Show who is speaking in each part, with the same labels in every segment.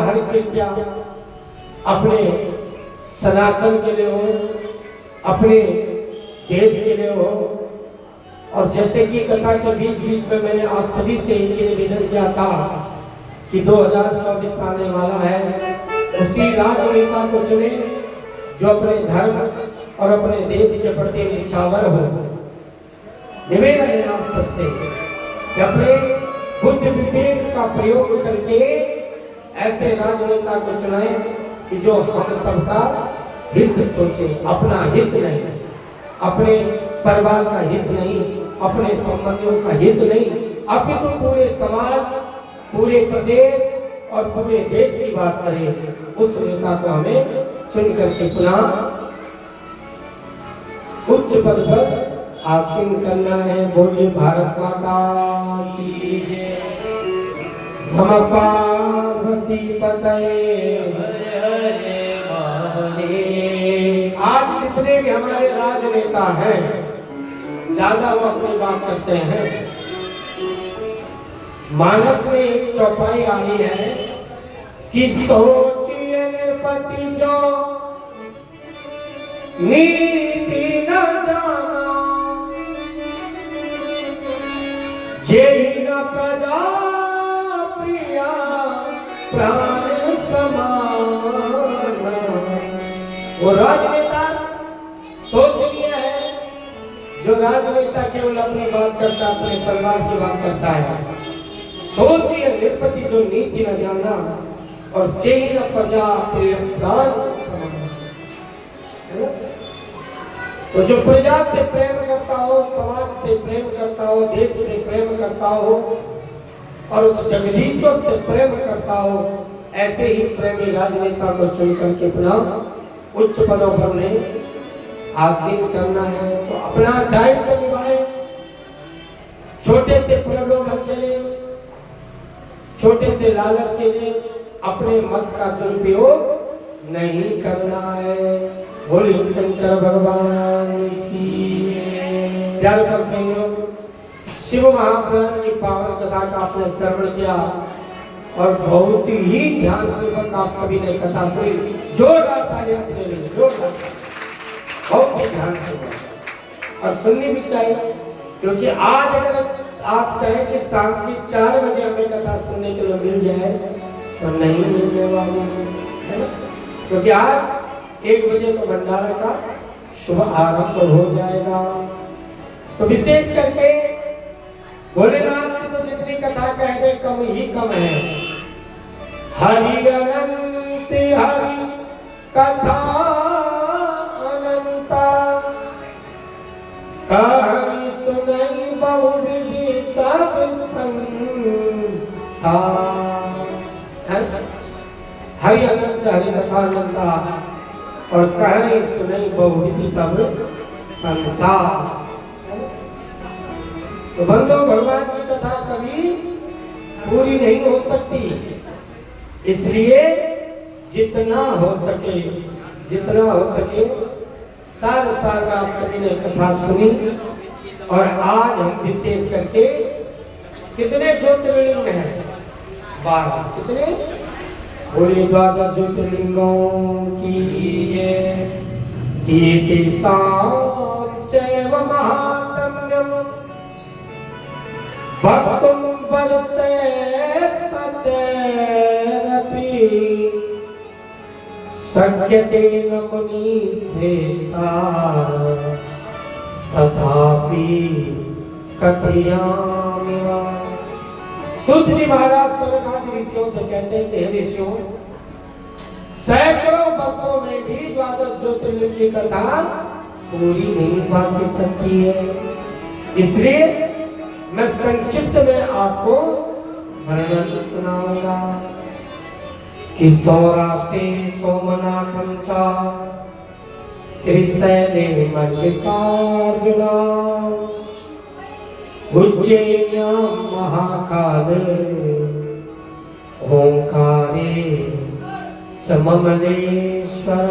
Speaker 1: हर कृत्या अपने सनातन के लिए हो, अपने देश के लिए हो। और जैसे कि कथा के बीच बीच में मैंने आप सभी से ये निवेदन किया था कि 2024 आने वाला है, उसी राजनेता को चुने जो अपने धर्म और अपने देश के प्रति निछावर हो। निवेदन है आप सबसे कि अपने बुद्धि विवेक का प्रयोग करके ऐसे राजनेता को चुनाए कि जो हम सबका हित सोचे, अपना हित नहीं, अपने परिवार का हित नहीं, अपने संबंधियों का हित नहीं, अपितु पूरे समाज, पूरे प्रदेश और पूरे देश की बात करें। उस नेता को हमें चुन करके पुनः उच्च पद पर आसीन करना है। बोलिए भारत माता की जय। नमः पार्वती पतये हर हर महादेव। आज जितने भी हमारे राजनेता हैं, ज्यादा वो अपनी बात करते हैं। मानस में एक चौपाई आई है कि सोचिए नृपति जो नीति न जाना, जेहि न प्रजा प्रिया प्राण समाना। वो राजनेता सोच लिया है, जो राजनेता केवल अपनी बात करता, अपने परिवार की बात करता है। सोचिए नृपति जो नीति न जाना और जेहि न प्रजा प्रिय प्राण समाना। तो जो प्रजा से प्रेम करता हो, समाज से प्रेम करता हो, देश से प्रेम करता हो और उस जगदीश्वर से प्रेम करता हो, ऐसे ही प्रेमी राजनेता को चुन करके पुनः उच्च पदों पर उन्हें आसीन करना है। तो अपना दायित्व निभाएं। छोटे से प्रलोभन के लिए, छोटे से लालच के लिए अपने मत का दुरुपयोग नहीं करना है। बोलिए शंकर भगवान की। प्यारे भक्तों, शिव महापुराण की पावन कथा का आपने श्रवण किया और बहुत ही ध्यानपूर्वक आप सभी ने कथा सुनी। जोरदार तालियां अपने लिए, जोरदार, बहुत ही ध्यानपूर्वक। और सुननी भी चाहिए, क्योंकि आज अगर आप चाहें कि शाम की 4 बजे हमें कथा सुनने के लिए मिल जाए तो नहीं मिलने वाली है ना, क्योंकि आज 1 बजे तो भंडारा का शुभ आरंभ हो जाएगा। तो विशेष करके भोलेनाथ की तो जितनी कथा कह दे कम ही कम है। हरि अनंत हरि कथा अनंता, कहानी सुनाई बहुविधि सब संता। हरि अनंत हरि कथा अनंता और कहानी सुनाई बहुविधि सब संता। तो बंदो, भगवान की कथा कभी पूरी नहीं हो सकती, इसलिए जितना हो सके साल साल में आप सभी ने कथा सुनी। और आज हम विशेष करके कितने ज्योतिर्लिंग हैं? 12। कितने? बोले 12 ज्योतिर्लिंगों की चैव महात्म्यम भक्तुम वर्षे सतेरपि शक्यते न मुनि श्रेष्ठा तथापि कथयामि। सूत जी महाराज सनक आदि ऋषियों से कहते हैं कि ऋषियों, सैकड़ों वर्षों में भी 12 ज्योतिर्लिंग की कथा पूरी नहीं पहुंच सकती है। इसलिए मैं संक्षिप्त में आपको वर्णन सुनाऊंगा कि सौराष्ट्रे सोमनाथम च श्रीशैले मल्लिकार्जुना, उज्जैन्यां महाकाले ओंकारे च ममलेश्वर,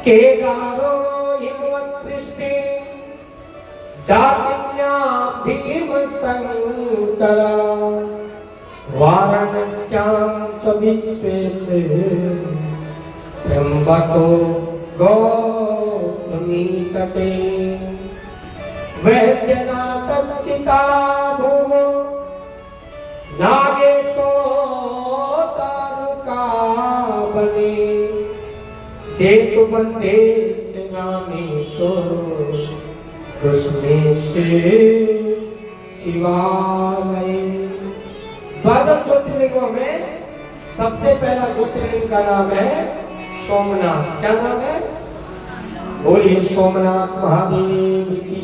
Speaker 1: केदारो हिमवत्पृष्ठे दाकिन्या भीमशंकरा, वाराणस्यां च विश्वेशे त्र्यंबको गौतमी तटे वैद्यनाथस्थिता भूमो नागेशो तारुका बने सेतु बंधे च नामेशो कृष्णेशे शिवालय। द्वादश ज्योतिर्लिंगों में सबसे पहला ज्योतिर्लिंग का नाम है सोमनाथ। क्या नाम है? बोलिए सोमनाथ महादेव की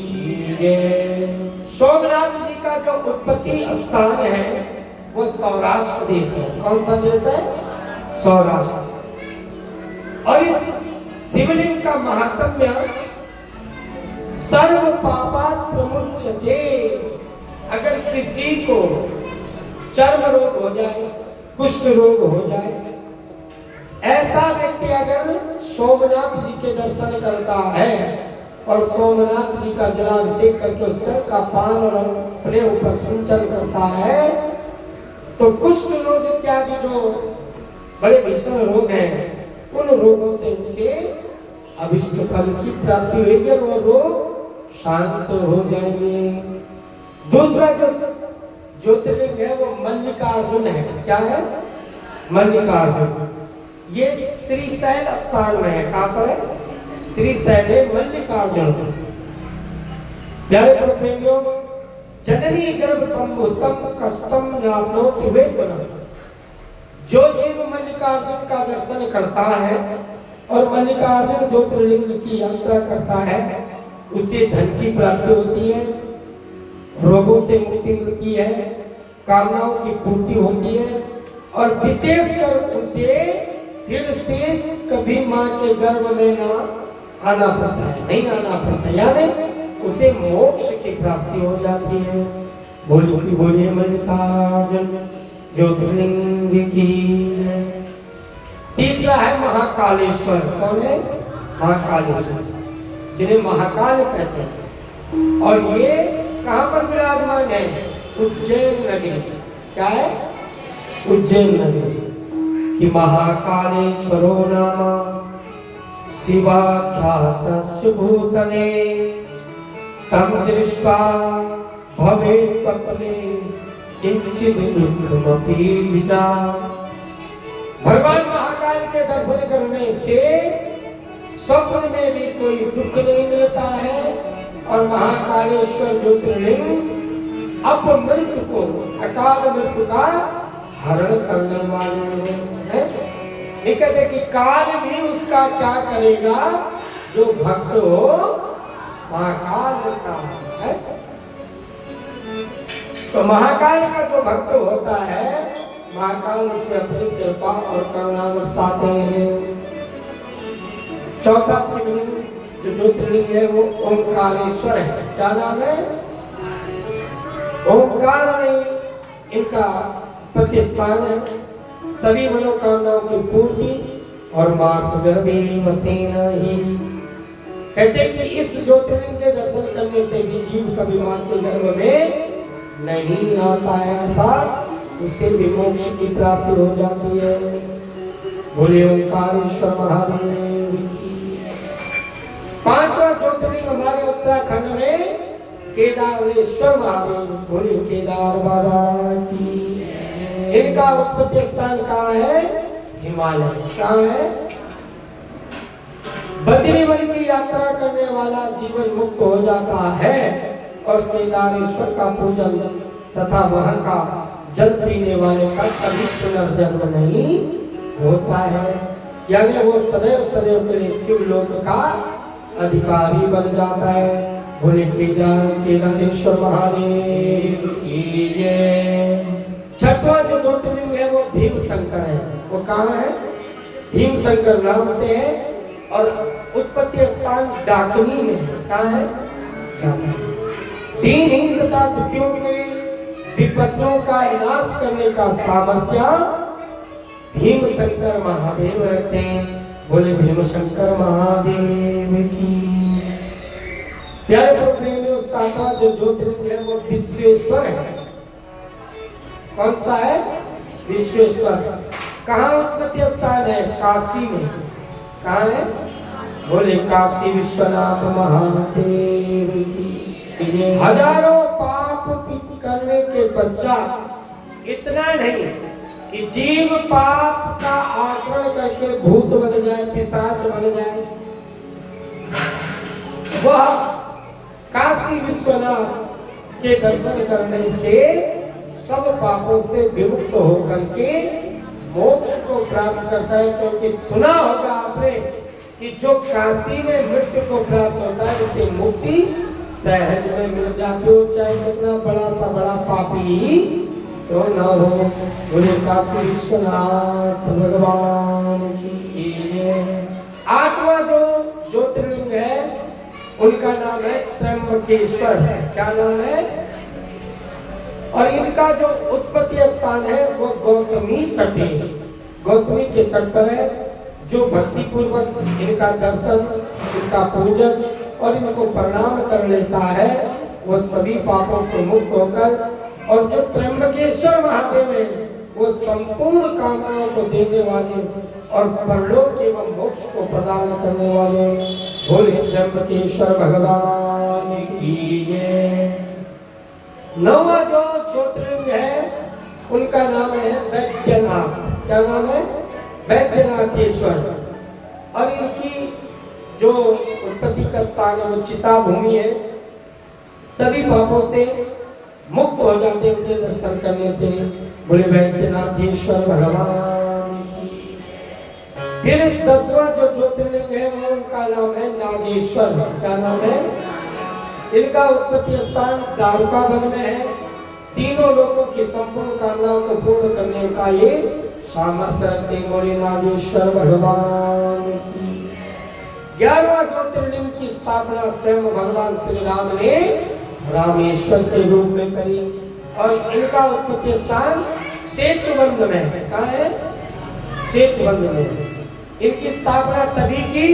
Speaker 1: जय। सोमनाथ जी का जो उत्पत्ति स्थान है वो सौराष्ट्र देश है। कौन सा देश है? सौराष्ट्र। और इस शिवलिंग का महात्म्य सर्व पापात् प्रमुच्यते। अगर किसी को चर्म रोग हो जाए, कुष्ठ रोग हो जाए, ऐसा व्यक्ति अगर सोमनाथ जी के दर्शन करता है और सोमनाथ जी का जलाभिषेक करके उसका का पान और अपने ऊपर सिंचन करता है तो कुष्ठ रोग इत्यादि जो बड़े भीषण रोग हैं उन रोगों से उसे अभिष्ट फल की प्राप्ति होगी और वो रोग शांत हो जाएंगे। दूसरा जो ज्योतिर्लिंग है वो मल्लिकार्जुन है। क्या है? मल्लिकार्जुन। ये श्रीशैल स्थान में है। कहां पर है? श्रीशैल है मल्लिकार्जुन। प्यारे प्रेमियों, जननी गर्भ संभूतम कष्टम नाप्नोति वेदनम। जो जीव मल्लिकार्जुन का दर्शन करता है और मल्लिकार्जुन ज्योतिर्लिंग की यात्रा करता है उसे धन की प्राप्ति होती है, रोगों से मुक्ति मिलती है, कामनाओं की पूर्ति होती है और विशेषकर उसे फिर से कभी मां के गर्भ में ना आना पड़ता है, नहीं आना पड़ता, यानी उसे मोक्ष की प्राप्ति हो जाती है। बोलिए मल्लिकार्जुन ज्योतिर्लिंग की। तीसरा है महाकालेश्वर। कौन है? महाकालेश्वर, जिन्हें महाकाल कहते हैं। और ये कहां पर विराजमान है? उज्जैन नगरी। क्या है? उज्जैन नगरी कि महाकालेश्वरो नाम शिवाख्यातस्य भूतले तम दृष्ट्वा भवेत् स्वप्ने किंचित् दुःखमपि विजा। भगवान महाकाल के दर्शन करने से स्वप्न में भी कोई दुख नहीं मिलता है और महाकालेश्वर ज्योतिर्लिंग अपमृत्यु को, अकाल मृत्यु का हरण करने वाले हैं। ये कहते कि काल भी उसका क्या करेगा? जो भक्त हो महाकाल का है। तो महाकाल का जो भक्त होता है महाकाल उसमें अपनी कृपा और करुणा बरसाते हैं। चौथा शिवलिंग जो ज्योतिर्लिंग है वो ओंकारेश्वर है। क्या नाम है? ओंकार में इनका प्रतिष्ठान है। सभी मनोकामनाओं की पूर्ति और मार्गदर्शी वसेन ही। कहते हैं कि इस ज्योतिर्लिंग के दर्शन करने से भी जीव कभी मां के गर्भ में नहीं आता है, अर्थात उससे भी मोक्ष की प्राप्ति हो जाती है। बोले ओंकारेश्वर महादेव की। पांचवा ज्योतिर्लिंग हमारे उत्तराखंड में केदारेश्वर महादेव। बोले केदार बाबा की। इनका उत्पत्ति स्थान कहाँ है? हिमालय। कहाँ है? बद्रीवन की यात्रा करने वाला जीवन मुक्त हो जाता है और केदारेश्वर का पूजन तथा वहां का जल पीने वाले का कभी पुनर्जन्म नहीं होता है, यानी वो सदैव सदैव के लिए शिवलोक का अधिकारी बन जाता है। बोले केदारेश्वर महादेव की जय। छठवां जो ज्योतिर्लिंग है वो भीमशंकर है। वो कहाँ है? भीमशंकर नाम से है और उत्पत्ति स्थान डाकनी में है। कहाँ है? डाकनी। दीनहीन तथा दुखियों के विपत्तियों का नाश करने का सामर्थ्य भीमशंकर महादेव रखते हैं। बोले भीमशंकर महादेव की। प्यारे प्रेमियों, सातवां जो ज्योतिर्लिंग है वो विश्वेश्वर है। कौन सा है? विश्वेश्वर। कहाँ उत्पत्ति स्थान है? काशी में। कहाँ है? बोले काशी विश्वनाथ महादेव की। हजारों पाप करने के पश्चात इतना नहीं कि जीव पाप का आचरण करके भूत बन जाए, पिशाच बन जाए, वह काशी विश्वनाथ के दर्शन करने से सब पापों से विमुक्त होकर के मोक्ष को प्राप्त करता है। क्योंकि सुना होगा आपने कि जो काशी में मृत्यु को प्राप्त होता है उसे मुक्ति सहज में मिल जाती हो, चाहे कितना बड़ा सा बड़ा पापी तो न हो। बोले काशी विश्वनाथ भगवान की। आठवां जो ज्योतिर्लिंग है उनका नाम है त्र्यंबकेश्वर। क्या नाम है? और इनका जो उत्पत्ति स्थान है वो गौतमी तट है। गौतमी के तट पर है। जो भक्ति पूर्वक इनका दर्शन, इनका पूजन और इनको प्रणाम कर लेता है वो सभी पापों से मुक्त होकर, और जो त्र्यंबकेश्वर महादेव है वो संपूर्ण कामनाओं को देने वाले और परलोक एवं मोक्ष को प्रदान करने वाले भोले त्र्यंबकेश्वर भगवान की जय। नौवां जो ज्योतिर्लिंग है उनका नाम है वैद्यनाथ। क्या नाम है? वैद्यनाथेश्वर। और इनकी जो उत्पत्ति का स्थान है वो चिता भूमि है। सभी पापों से मुक्त हो जाते हैं उनके दर्शन करने से। बोले वैद्यनाथेश्वर भगवान की। फिर 10वां जो ज्योतिर्लिंग है वो उनका नाम है नागेश्वर। क्या नाम है? इनका उत्पत्ति स्थान द्वारका वन में है। तीनों लोगों की संपूर्ण कामनाओं को पूर्ण करने का ये सामर्थ्य रखते। बोले नागेश्वर भगवान की। 11वां ज्योतिर्लिंग की स्थापना स्वयं भगवान श्री राम ने रामेश्वर के रूप में करी। और इनका उत्पत्ति स्थान सेतुबंध में है। कहाँ है? सेतुबंध में। इनकी स्थापना तभी की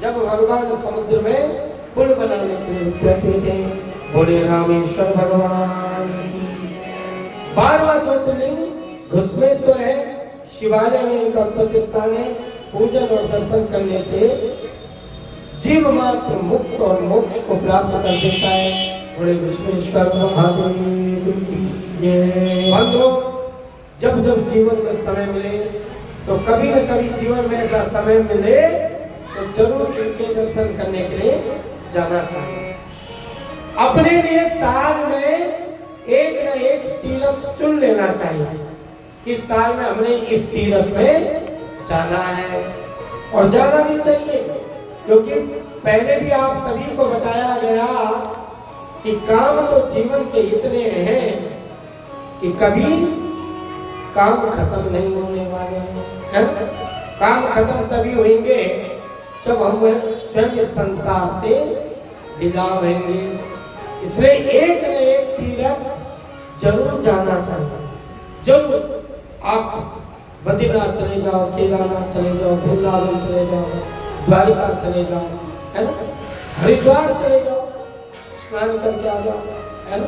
Speaker 1: जब भगवान समुद्र में पुल बनाने के लिए उतरे थे। बोले रामेश्वर भगवान की। 12वां ज्योतिर्लिंग घुस्मेश्वर है। शिवालय में इनका उत्पत्ति स्थान है। पूजन और दर्शन करने से जीव मात्र मुक्त और मोक्ष को प्राप्त कर देता है। बोले घुस्मेश्वर महादेव की जय। बंधुओं, जब जब जीवन में समय मिले तो कभी न कभी जीवन में ऐसा समय मिले तो जरूर इनके दर्शन करने के लिए जाना चाहिए। अपने लिए साल में एक न एक तीर्थ चुन लेना चाहिए कि साल में हमने इस तीर्थ में जाना है, और जाना भी चाहिए। क्योंकि पहले भी आप सभी को बताया गया कि काम तो जीवन के इतने हैं कि कभी काम खत्म नहीं होने वाले हैं। काम खत्म तभी होंगे जब हम स्वयं संसार से विदा होंगे। इसलिए एक न एक तीर्थ जरूर जाना चाहिए। जरूर आप बद्रीनाथ चले जाओ, केदारनाथ चले जाओ, वृंदावन चले जाओ, द्वारिका चले जाओ, है ना, हरिद्वार चले जाओ, स्नान करके आ जाओ, है ना।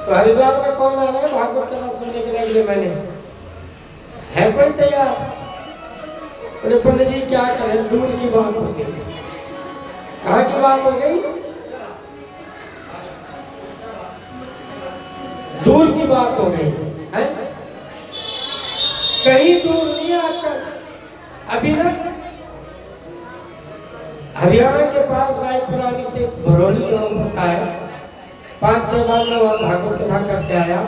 Speaker 1: तो हरिद्वार में कौन आ रहा है भागवत कथा सुनने के लिए अगले महीने? है कोई तैयार? अरे पंडित जी क्या करें, दूर की बात हो गई। कहाँ की बात हो गई? दूर की बात हो गई है। कहीं दूर नहीं है आजकल। अभी ना हरियाणा के पास रायपुरानी से भरोली गांव होता है। 5-6 बार मैं वहां भागवत कथा करके आया।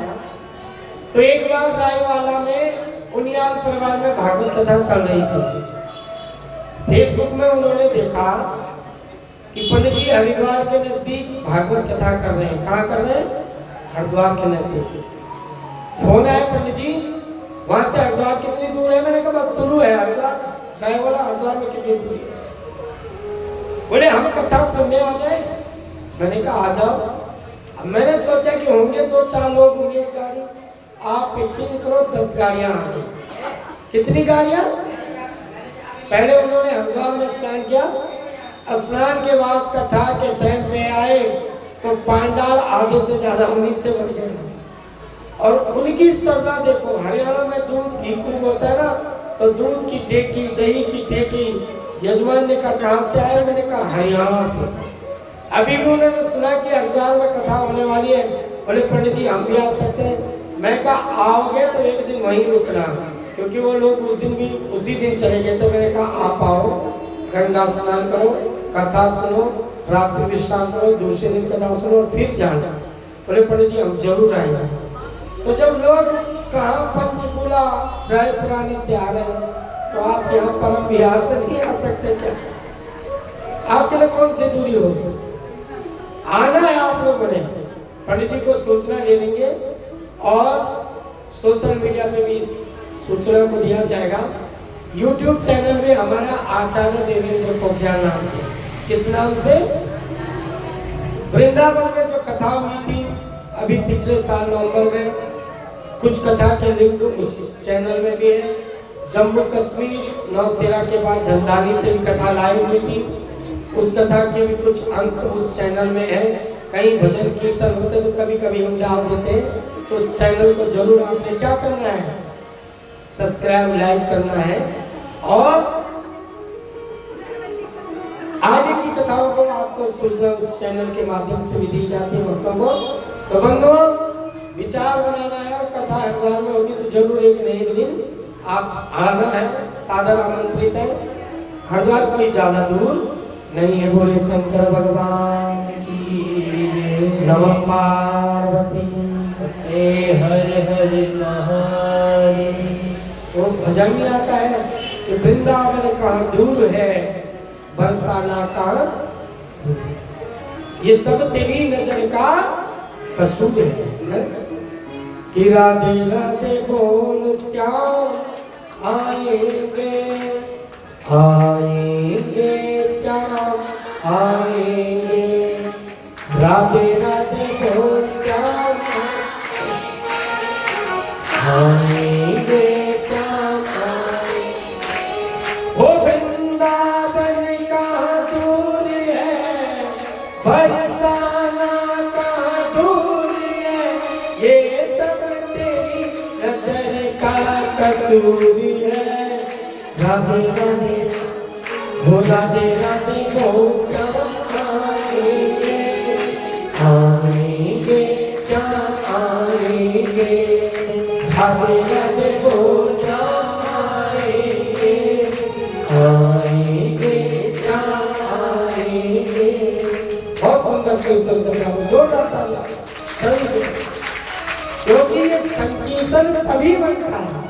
Speaker 1: तो एक बार रायवाला में उनियाल परिवार में भागवत कथा चल रही थी। फेसबुक में उन्होंने देखा कि पंडित जी हरिद्वार के नजदीक भागवत कथा कर रहे हैं। कहाँ कर रहे हैं? हरिद्वार के नजदीक। फोन आया, पंडित जी वहां से हरिद्वार कितनी दूर है? मैंने कहा बस शुरू है हरिद्वार। रायवाला हरिद्वार में कितनी दूर है? बोले हम कथा सुनने आ जाए। मैंने कहा आ जाओ। अब मैंने सोचा कि होंगे 2-4 लोग होंगे एक गाड़ी। आप यकीन करो 10 गाड़ियां आ गई। कितनी गाड़ियां? पहले उन्होंने हरिद्वार में स्नान किया। स्नान के बाद कथा के टाइम पे आए तो पांडाल आगे से ज्यादा 19 से बढ़ गए। और उनकी श्रद्धा देखो। हरियाणा में दूध घी खूब होता है ना, तो दूध की ठेकी, दही की ठेकी, यजमान ने कहा कहाँ से आए? मैंने कहा हरियाणा से। अभी भी उन्होंने सुना कि हरिद्वार में कथा होने वाली है, बोले पंडित जी हम भी आ सकते हैं? मैं कहा आओगे तो एक दिन वहीं रुकना, क्योंकि वो लोग उस दिन भी उसी दिन चले गए थे। मैंने कहा आप आओ, गंगा स्नान करो, कथा सुनो, रात्रि विश्राम करो, दूसरे दिन कथा सुनो और फिर जाना। बोले पंडित जी हम जरूर आएंगे। तो जब लोग कहाँ पंचकूला रायपुरानी से आ रहे हैं, तो आप यहाँ परम बिहार से नहीं आ सकते क्या? आपके लिए कौन सी दूरी होगी? आना है आप लोगों ने। पंडित जी को सूचना दे देंगे और सोशल मीडिया पे भी इस सूचना को दिया जाएगा। YouTube चैनल में हमारा आचार्य देवेंद्र पोखरियाल नाम से, किस नाम से? वृंदावन में जो कथा हुई थी अभी पिछले साल नवंबर में, कुछ कथा के लिंक उस चैनल में भी है। जम्मू कश्मीर नौसेरा के बाद धनदानी से भी कथा लाइव हुई थी, उस कथा के भी कुछ अंश उस चैनल में है। कहीं भजन कीर्तन होते तो कभी कभी हम डाल देते हैं, तो उस चैनल को जरूर आपने क्या करना है? सब्सक्राइब, लाइक करना है। और आगे की कथाओं को आपको सूचना उस चैनल के माध्यम से भी दी जाती है भक्तों को। तो बंधुओं विचार बनाना है, और कथा हरिद्वार में होगी तो जरूर एक न एक दिन आप आना है, सादर आमंत्रित है। हरिद्वार कोई ज्यादा दूर नहीं है। बोले शंकर भगवान की नमः पार्वती हर हर महादेव। वो भजन में आता है कि वृंदावन कहाँ दूर है, बरसाना कहाँ, ये सब तेरी नजर का कसूर है। कि राधे राधे बोल श्याम आएंगे, आएंगे श्याम आएंगे, राधे राधे बोल श्याम आएंगे, श्याम आएंगे। वो वृंदावन कहाँ दूर है, बरसाना कहाँ दूर है, ये सब तेरी नजर का कसूर है। राधे राधे हो, राधे राधे बोल श्याम आएंगे, आएंगे श्याम आएंगे, राधे राधे बोल श्याम आएंगे, आएंगे श्याम आएंगे। बहुत सुंदर कीर्तन करना, जोरदार तालियां सभी, क्योंकि ये संकीर्तन तभी बनता है।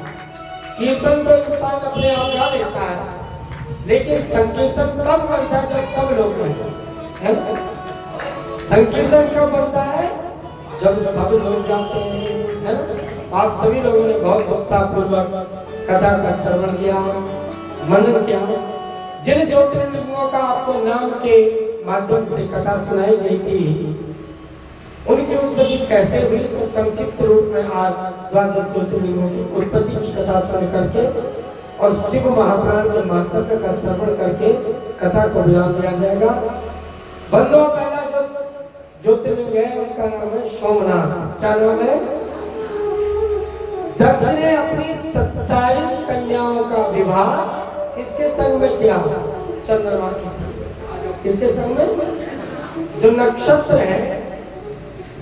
Speaker 1: कीर्तन तो इंसान अपने आप गा लेता है, लेकिन संकीर्तन तब बनता है जब सब लोग हैं। संकीर्तन कब बनता है? जब सब लोग गाते हैं, है ना? आप सभी लोगों ने बहुत उत्साहपूर्वक कथा का श्रवण किया, मनन किया। जिन ज्योतिर्लिंगों का आपको नाम के माध्यम से कथा सुनाई गई थी, उनकी उत्पत्ति कैसे हुई, तो संक्षिप्त रूप में आज 12 ज्योतिर्लिंगों की उत्पत्ति की कथा सुन करके और शिव महापुराण के महात्म्य का श्रवण करके कथा को विराम दिया जाएगा। बंधुओं, पहला जो ज्योतिर्लिंग है उनका नाम है सोमनाथ। क्या नाम है? दक्ष ने अपनी 27 कन्याओं का विवाह किसके संग में किया? चंद्रमा के संग। किसके संग में? जो नक्षत्र है,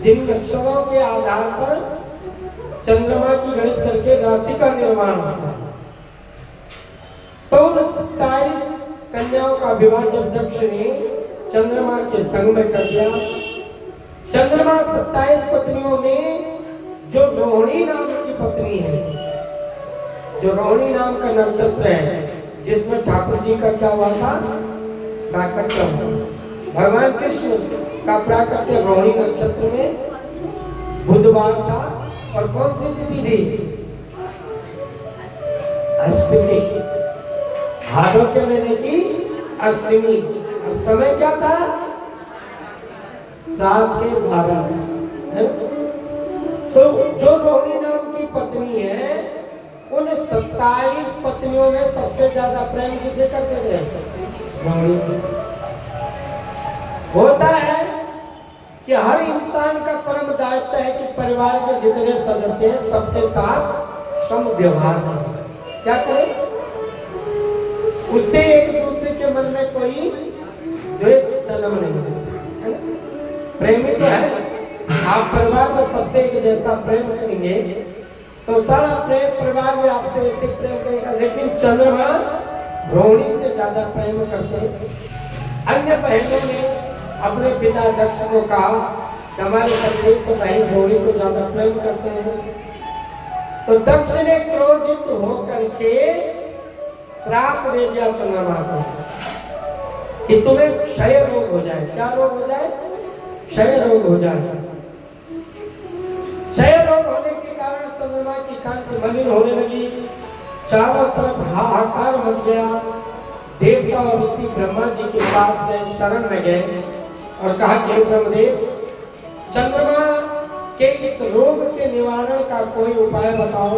Speaker 1: जिन नक्षत्रों के आधार पर चंद्रमा की गणित करके राशि का निर्माण होता है, तो उन 27 कन्याओं का विवाह जब दक्ष ने चंद्रमा के संग में कर दिया। चंद्रमा 27 पत्नियों में जो रोहिणी नाम की पत्नी है, जो रोहिणी नाम का नक्षत्र है, जिसमें ठाकुर जी का क्या हुआ था? प्राकट्य हुआ। भगवान कृष्ण का प्राकट्य रोहिणी नक्षत्र में बुधवार था। और कौन सी तिथि थी? अष्टमी। भादव के महीने की अष्टमी। और समय क्या था? रात के 12 बजे। तो जो रोहिणी नाम की पत्नी है, उन 27 पत्नियों में सबसे ज्यादा प्रेम किसे करते थे? रोहिणी। होता है कि हर इंसान इंसान का परम दायित्व है कि परिवार के जितने सदस्य हैं सबके साथ सम व्यवहार करें। क्या करें? उससे एक दूसरे के मन में कोई द्वेष जन्म नहीं देता है। प्रेमी तो है, आप परिवार में सबसे एक जैसा प्रेम करेंगे तो सारा प्रेम परिवार में आपसे वैसे प्रेम करेगा। लेकिन चंद्रमा रोहिणी से ज्यादा प्रेम करते हैं। अन्य बहनों ने अपने पिता दक्ष को कहा कि हमारे पत्नी तो बहन रोहिणी को ज्यादा प्रेम करते हैं। तो दक्ष ने क्रोधित होकर के श्राप दे दिया चंद्रमा को कि तुम्हें क्षय रोग हो जाए। क्या रोग हो जाए? क्षय रोग हो जाए। क्षय रोग होने के कारण चंद्रमा की कांति मलिन होने लगी, चारों तरफ हाहाकार मच गया। देवता और ऋषि ब्रह्मा जी के पास गए, शरण में गए और कहा कि ब्रह्मदेव, चंद्रमा के इस रोग के निवारण का कोई उपाय बताओ।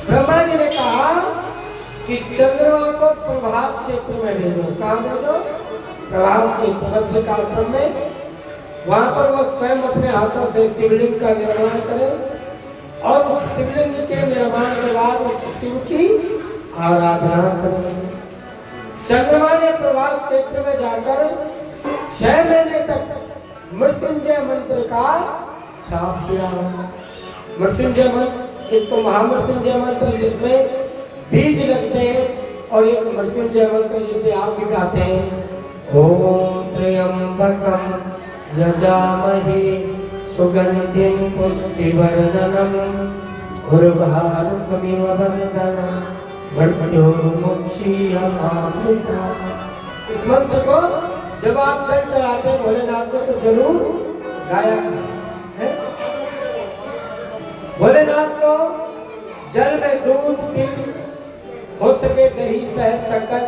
Speaker 1: ब्रह्मा जी ने कहा कि चंद्रमा को प्रभास क्षेत्र में भेजो। कहाँ भेजो? प्रभास क्षेत्र, बद्रिकाश्रम में। वहां पर वो स्वयं अपने हाथों से शिवलिंग का निर्माण करें और उस शिवलिंग के निर्माण के बाद उस शिव की आराधना करें। चंद्रमा ने प्रभास क्षेत्र में जाकर 6 महीने तक मृत्युंजय मंत्र का जाप किया। मृत्युंजय मंत्र एक तो महामृत्युंजय मंत्र जिसमें बीज लगते हैं और एक मृत्युंजय मंत्र जिसे आप भी गाते हैं। ओम त्र्यंबकम यजामहे सुगंधिं पुष्टिवर्धनम् उर्वारुकमिव बन्धनम् मृत्योर्मुक्षीयमामृता। इस मंत्र को जब आप जल चढ़ाते हैं भोलेनाथ को तो जरूर गाया है। भोलेनाथ को जल में दूध, तिल, हो सके दही, शहद, शक्कर